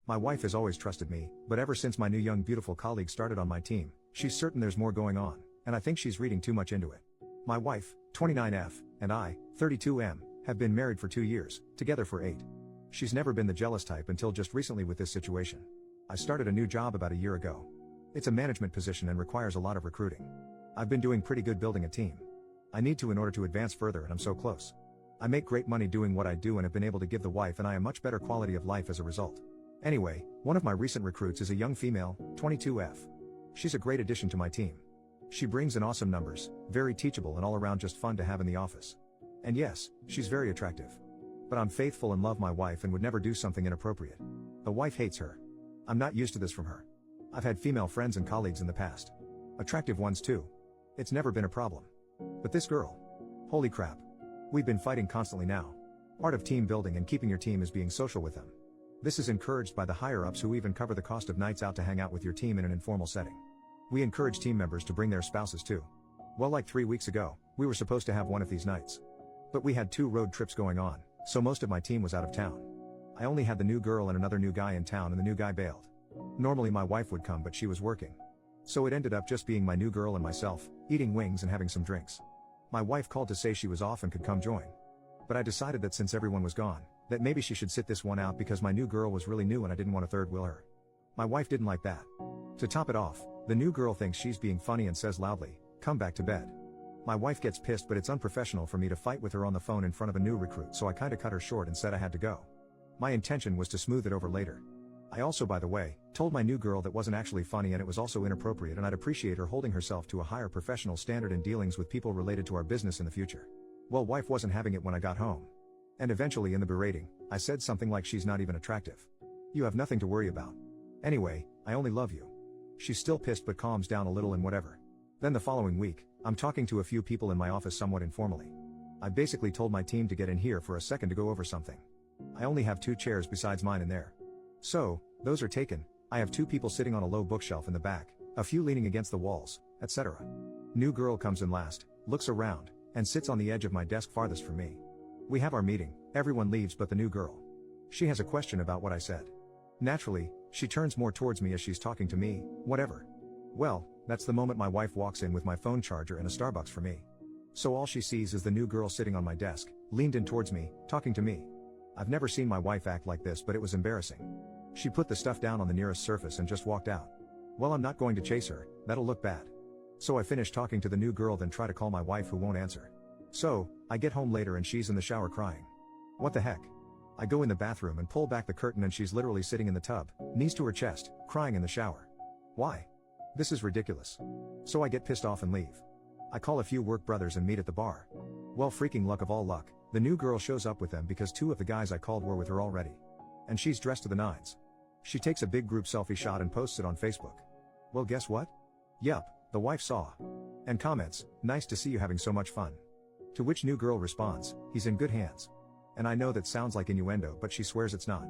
My wife has always trusted me, but ever since my new young beautiful colleague started on my team, she's certain there's more going on, and I think she's reading too much into it. My wife, 29F, and I, 32M, have been married for 2 years, together for 8. She's never been the jealous type until just recently with this situation. I started a new job about a year ago. It's a management position and requires a lot of recruiting. I've been doing pretty good building a team. I need to in order to advance further, and I'm so close. I make great money doing what I do and have been able to give the wife and I a much better quality of life as a result. Anyway, one of my recent recruits is a young female, 22F. She's a great addition to my team. She brings in awesome numbers, very teachable and all around just fun to have in the office. And yes, she's very attractive. But I'm faithful and love my wife and would never do something inappropriate. The wife hates her. I'm not used to this from her. I've had female friends and colleagues in the past. Attractive ones too. It's never been a problem. But this girl. Holy crap. We've been fighting constantly now. Part of team building and keeping your team is being social with them. This is encouraged by the higher-ups who even cover the cost of nights out to hang out with your team in an informal setting. We encourage team members to bring their spouses too. Well, like 3 weeks ago, we were supposed to have one of these nights. But we had 2 road trips going on, so most of my team was out of town. I only had the new girl and another new guy in town, and the new guy bailed. Normally my wife would come, but she was working. So it ended up just being my new girl and myself, eating wings and having some drinks. My wife called to say she was off and could come join. But I decided that since everyone was gone, that maybe she should sit this one out because my new girl was really new and I didn't want to third wheel her. My wife didn't like that. To top it off, the new girl thinks she's being funny and says loudly, "Come back to bed." My wife gets pissed, but it's unprofessional for me to fight with her on the phone in front of a new recruit, so I kinda cut her short and said I had to go. My intention was to smooth it over later. I also, by the way, told my new girl that wasn't actually funny and it was also inappropriate, and I'd appreciate her holding herself to a higher professional standard in dealings with people related to our business in the future. Well, wife wasn't having it when I got home. And eventually in the berating, I said something like she's not even attractive. You have nothing to worry about. Anyway, I only love you. She's still pissed but calms down a little and whatever. Then the following week, I'm talking to a few people in my office somewhat informally. I basically told my team to get in here for a second to go over something. I only have 2 chairs besides mine in there. So, those are taken. I have 2 people sitting on a low bookshelf in the back, a few leaning against the walls, etc. New girl comes in last, looks around, and sits on the edge of my desk farthest from me. We have our meeting, everyone leaves but the new girl. She has a question about what I said. Naturally, she turns more towards me as she's talking to me, whatever. Well, that's the moment my wife walks in with my phone charger and a Starbucks for me. So all she sees is the new girl sitting on my desk, leaned in towards me, talking to me. I've never seen my wife act like this, but it was embarrassing. She put the stuff down on the nearest surface and just walked out. Well, I'm not going to chase her, that'll look bad. So I finish talking to the new girl, then try to call my wife who won't answer. So, I get home later and she's in the shower crying. What the heck? I go in the bathroom and pull back the curtain and she's literally sitting in the tub, knees to her chest, crying in the shower. Why? This is ridiculous. So I get pissed off and leave. I call a few work brothers and meet at the bar. Well, freaking luck of all luck, the new girl shows up with them because 2 of the guys I called were with her already. And she's dressed to the nines. She takes a big group selfie shot and posts it on Facebook. Well, guess what? Yup, the wife saw. And comments, "Nice to see you having so much fun." To which new girl responds, "He's in good hands." And I know that sounds like innuendo, but she swears it's not.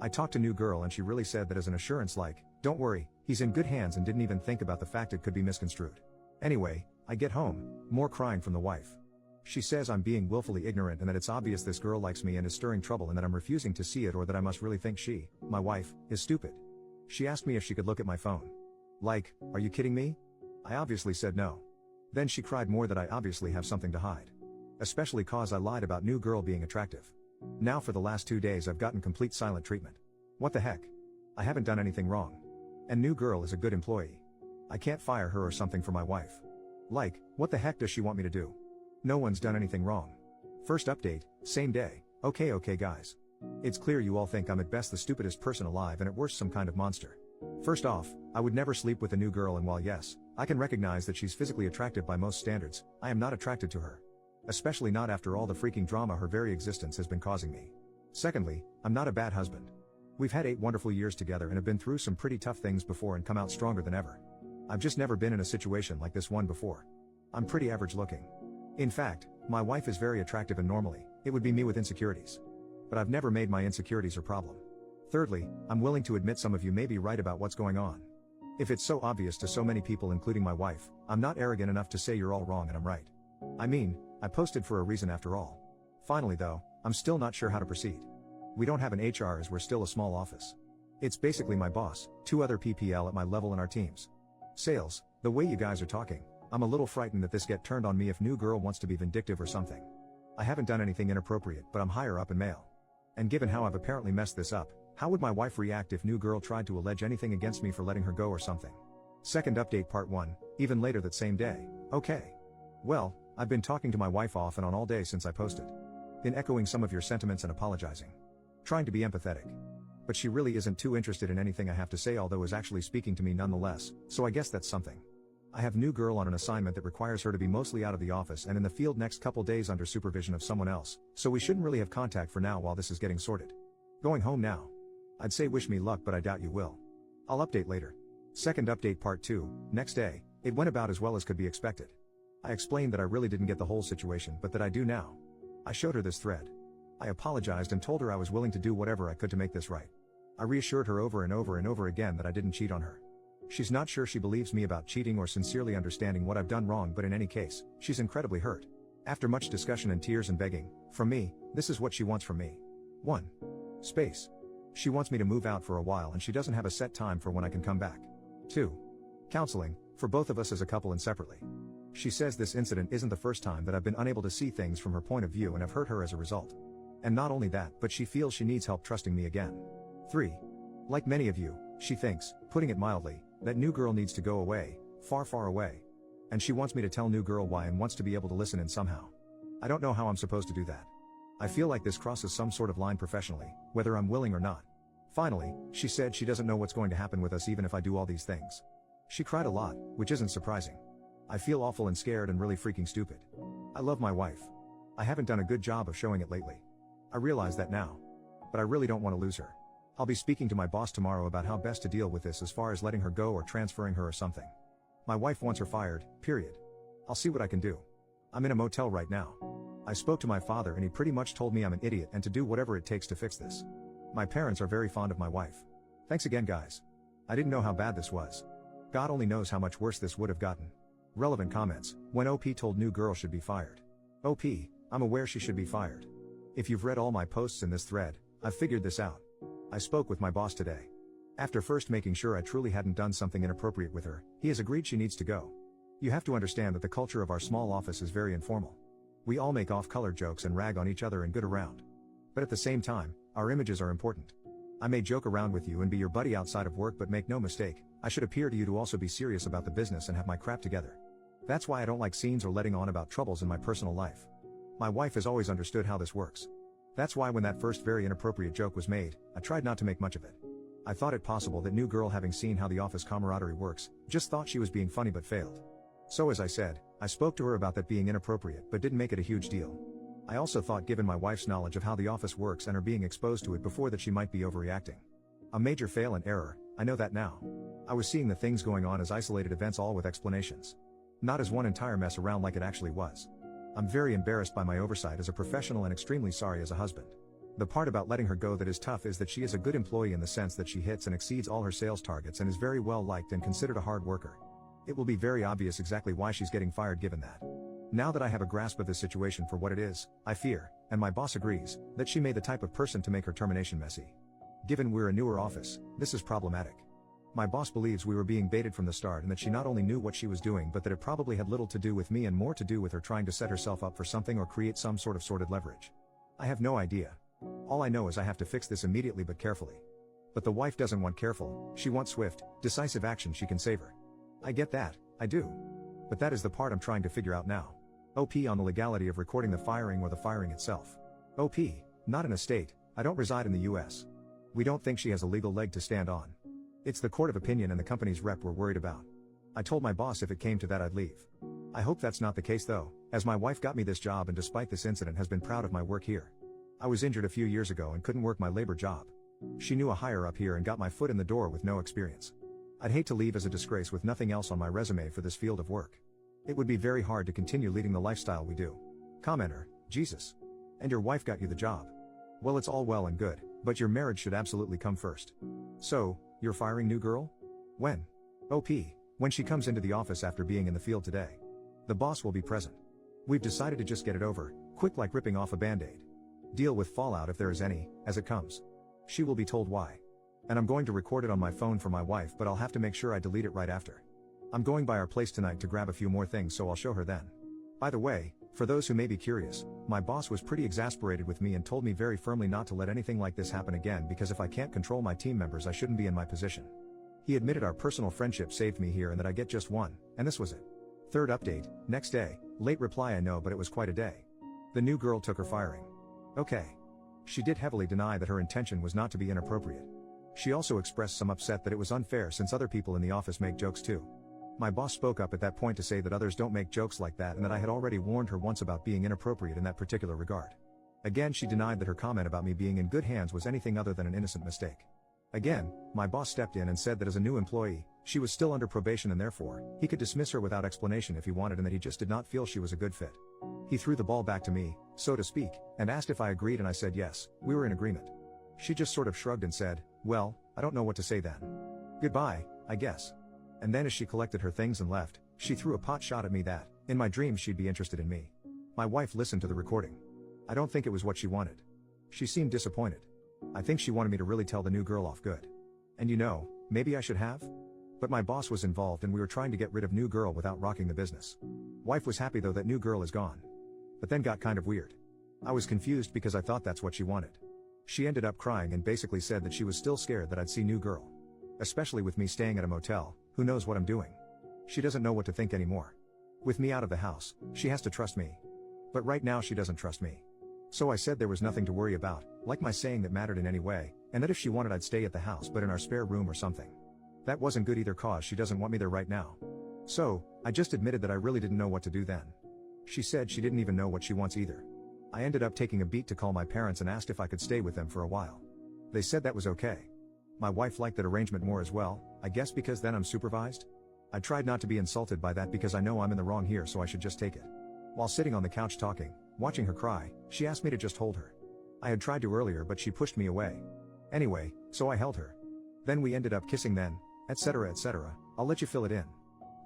I talked to new girl and she really said that as an assurance, like, "Don't worry, he's in good hands," and didn't even think about the fact it could be misconstrued. Anyway, I get home, more crying from the wife. She says I'm being willfully ignorant and that it's obvious this girl likes me and is stirring trouble, and that I'm refusing to see it, or that I must really think she, my wife, is stupid. She asked me if she could look at my phone. Like, are you kidding me? I obviously said no. Then she cried more that I obviously have something to hide. Especially cause I lied about new girl being attractive. Now for the last 2 days I've gotten complete silent treatment. What the heck? I haven't done anything wrong. And new girl is a good employee. I can't fire her or something for my wife. Like, what the heck does she want me to do? No one's done anything wrong. First update, same day. Okay guys. It's clear you all think I'm at best the stupidest person alive and at worst some kind of monster. First off, I would never sleep with a new girl, and while yes, I can recognize that she's physically attractive by most standards, I am not attracted to her. Especially not after all the freaking drama her very existence has been causing me. Secondly, I'm not a bad husband. We've had 8 wonderful years together and have been through some pretty tough things before and come out stronger than ever. I've just never been in a situation like this one before. I'm pretty average looking. In fact, my wife is very attractive and normally, it would be me with insecurities. But I've never made my insecurities her problem. Thirdly, I'm willing to admit some of you may be right about what's going on. If it's so obvious to so many people including my wife, I'm not arrogant enough to say you're all wrong and I'm right. I mean, I posted for a reason after all. Finally though, I'm still not sure how to proceed. We don't have an HR as we're still a small office. It's basically my boss, 2 other PPL at my level in our teams. Sales, the way you guys are talking, I'm a little frightened that this get turned on me if new girl wants to be vindictive or something. I haven't done anything inappropriate, but I'm higher up in mail. And given how I've apparently messed this up, how would my wife react if new girl tried to allege anything against me for letting her go or something? Second update part 1, even later that same day. Okay. Well, I've been talking to my wife off and on all day since I posted. Been echoing some of your sentiments and apologizing. Trying to be empathetic. But she really isn't too interested in anything I have to say, although is actually speaking to me nonetheless, so I guess that's something. I have new girl on an assignment that requires her to be mostly out of the office and in the field next couple days under supervision of someone else, so we shouldn't really have contact for now while this is getting sorted. Going home now. I'd say wish me luck, but I doubt you will. I'll update later. Second update part 2, next day. It went about as well as could be expected. I explained that I really didn't get the whole situation, but that I do now. I showed her this thread. I apologized and told her I was willing to do whatever I could to make this right. I reassured her over and over and over again that I didn't cheat on her. She's not sure she believes me about cheating or sincerely understanding what I've done wrong, but in any case, she's incredibly hurt. After much discussion and tears and begging, from me, this is what she wants from me. 1. Space. She wants me to move out for a while and she doesn't have a set time for when I can come back. 2. Counseling, for both of us as a couple and separately. She says this incident isn't the first time that I've been unable to see things from her point of view and have hurt her as a result. And not only that, but she feels she needs help trusting me again. 3. Like many of you, she thinks, putting it mildly, that new girl needs to go away, far far away. And she wants me to tell new girl why and wants to be able to listen in somehow. I don't know how I'm supposed to do that. I feel like this crosses some sort of line professionally, whether I'm willing or not. Finally, she said she doesn't know what's going to happen with us even if I do all these things. She cried a lot, which isn't surprising. I feel awful and scared and really freaking stupid. I love my wife. I haven't done a good job of showing it lately. I realize that now. But I really don't want to lose her. I'll be speaking to my boss tomorrow about how best to deal with this as far as letting her go or transferring her or something. My wife wants her fired, period. I'll see what I can do. I'm in a motel right now. I spoke to my father and he pretty much told me I'm an idiot and to do whatever it takes to fix this. My parents are very fond of my wife. Thanks again, guys. I didn't know how bad this was. God only knows how much worse this would have gotten. Relevant comments, when OP told new girl should be fired. OP, I'm aware she should be fired. If you've read all my posts in this thread, I've figured this out. I spoke with my boss today. After first making sure I truly hadn't done something inappropriate with her, he has agreed she needs to go. You have to understand that the culture of our small office is very informal. We all make off-color jokes and rag on each other and good around. But at the same time, our images are important. I may joke around with you and be your buddy outside of work, but make no mistake, I should appear to you to also be serious about the business and have my crap together. That's why I don't like scenes or letting on about troubles in my personal life. My wife has always understood how this works. That's why when that first very inappropriate joke was made, I tried not to make much of it. I thought it possible that new girl, having seen how the office camaraderie works, just thought she was being funny but failed. So as I said, I spoke to her about that being inappropriate but didn't make it a huge deal. I also thought, given my wife's knowledge of how the office works and her being exposed to it before, that she might be overreacting. A major fail and error, I know that now. I was seeing the things going on as isolated events, all with explanations. Not as one entire mess around like it actually was. I'm very embarrassed by my oversight as a professional and extremely sorry as a husband. The part about letting her go that is tough is that she is a good employee in the sense that she hits and exceeds all her sales targets and is very well liked and considered a hard worker. It will be very obvious exactly why she's getting fired given that. Now that I have a grasp of this situation for what it is, I fear, and my boss agrees, that she may be the type of person to make her termination messy. Given we're a newer office, this is problematic. My boss believes we were being baited from the start and that she not only knew what she was doing but that it probably had little to do with me and more to do with her trying to set herself up for something or create some sort of sordid leverage. I have no idea. All I know is I have to fix this immediately but carefully. But the wife doesn't want careful, she wants swift, decisive action she can save her. I get that, I do. But that is the part I'm trying to figure out now. OP on the legality of recording the firing or the firing itself. OP, not in a state, I don't reside in the US. We don't think she has a legal leg to stand on. It's the court of opinion and the company's rep we're worried about. I told my boss if it came to that I'd leave. I hope that's not the case though, as my wife got me this job and despite this incident has been proud of my work here. I was injured a few years ago and couldn't work my labor job. She knew a higher up here and got my foot in the door with no experience. I'd hate to leave as a disgrace with nothing else on my resume for this field of work. It would be very hard to continue leading the lifestyle we do. Commenter, Jesus. And your wife got you the job. Well, it's all well and good, but your marriage should absolutely come first. So, you're firing new girl? When? OP, when she comes into the office after being in the field today. The boss will be present. We've decided to just get it over, quick like ripping off a band-aid. Deal with fallout if there is any, as it comes. She will be told why. And I'm going to record it on my phone for my wife, but I'll have to make sure I delete it right after. I'm going by our place tonight to grab a few more things, so I'll show her then. By the way, for those who may be curious, my boss was pretty exasperated with me and told me very firmly not to let anything like this happen again, because if I can't control my team members, I shouldn't be in my position. He admitted our personal friendship saved me here and that I get just one, and this was it. Third update, next day, late reply I know, but it was quite a day. The new girl took her firing. Okay. She did heavily deny that her intention was not to be inappropriate. She also expressed some upset that it was unfair since other people in the office make jokes too. My boss spoke up at that point to say that others don't make jokes like that and that I had already warned her once about being inappropriate in that particular regard. Again, she denied that her comment about me being in good hands was anything other than an innocent mistake. Again, my boss stepped in and said that as a new employee, she was still under probation and therefore, he could dismiss her without explanation if he wanted, and that he just did not feel she was a good fit. He threw the ball back to me, so to speak, and asked if I agreed, and I said yes, we were in agreement. She just sort of shrugged and said, well, I don't know what to say then. Goodbye, I guess. And then as she collected her things and left, she threw a pot shot at me that, in my dreams, she'd be interested in me. My wife listened to the recording. I don't think it was what she wanted. She seemed disappointed. I think she wanted me to really tell the new girl off good. And you know, maybe I should have? But my boss was involved and we were trying to get rid of new girl without rocking the business. Wife was happy though that new girl is gone. But then got kind of weird. I was confused because I thought that's what she wanted. She ended up crying and basically said that she was still scared that I'd see new girl. Especially with me staying at a motel, who knows what I'm doing? She doesn't know what to think anymore. With me out of the house, she has to trust me. But right now she doesn't trust me. So I said there was nothing to worry about, like my saying that mattered in any way, and that if she wanted I'd stay at the house but in our spare room or something. That wasn't good either cause she doesn't want me there right now. So, I just admitted that I really didn't know what to do then. She said she didn't even know what she wants either. I ended up taking a beat to call my parents and asked if I could stay with them for a while. They said that was okay. My wife liked that arrangement more as well, I guess because then I'm supervised? I tried not to be insulted by that because I know I'm in the wrong here, so I should just take it. While sitting on the couch talking, watching her cry, she asked me to just hold her. I had tried to earlier but she pushed me away. Anyway, so I held her. Then we ended up kissing then, etc. etc. I'll let you fill it in.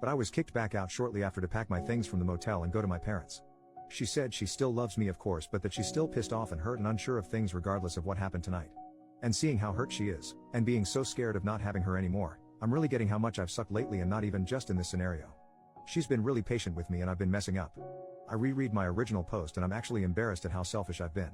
But I was kicked back out shortly after to pack my things from the motel and go to my parents. She said she still loves me of course, but that she's still pissed off and hurt and unsure of things regardless of what happened tonight. And seeing how hurt she is, and being so scared of not having her anymore, I'm really getting how much I've sucked lately, and not even just in this scenario. She's been really patient with me and I've been messing up. I reread my original post and I'm actually embarrassed at how selfish I've been.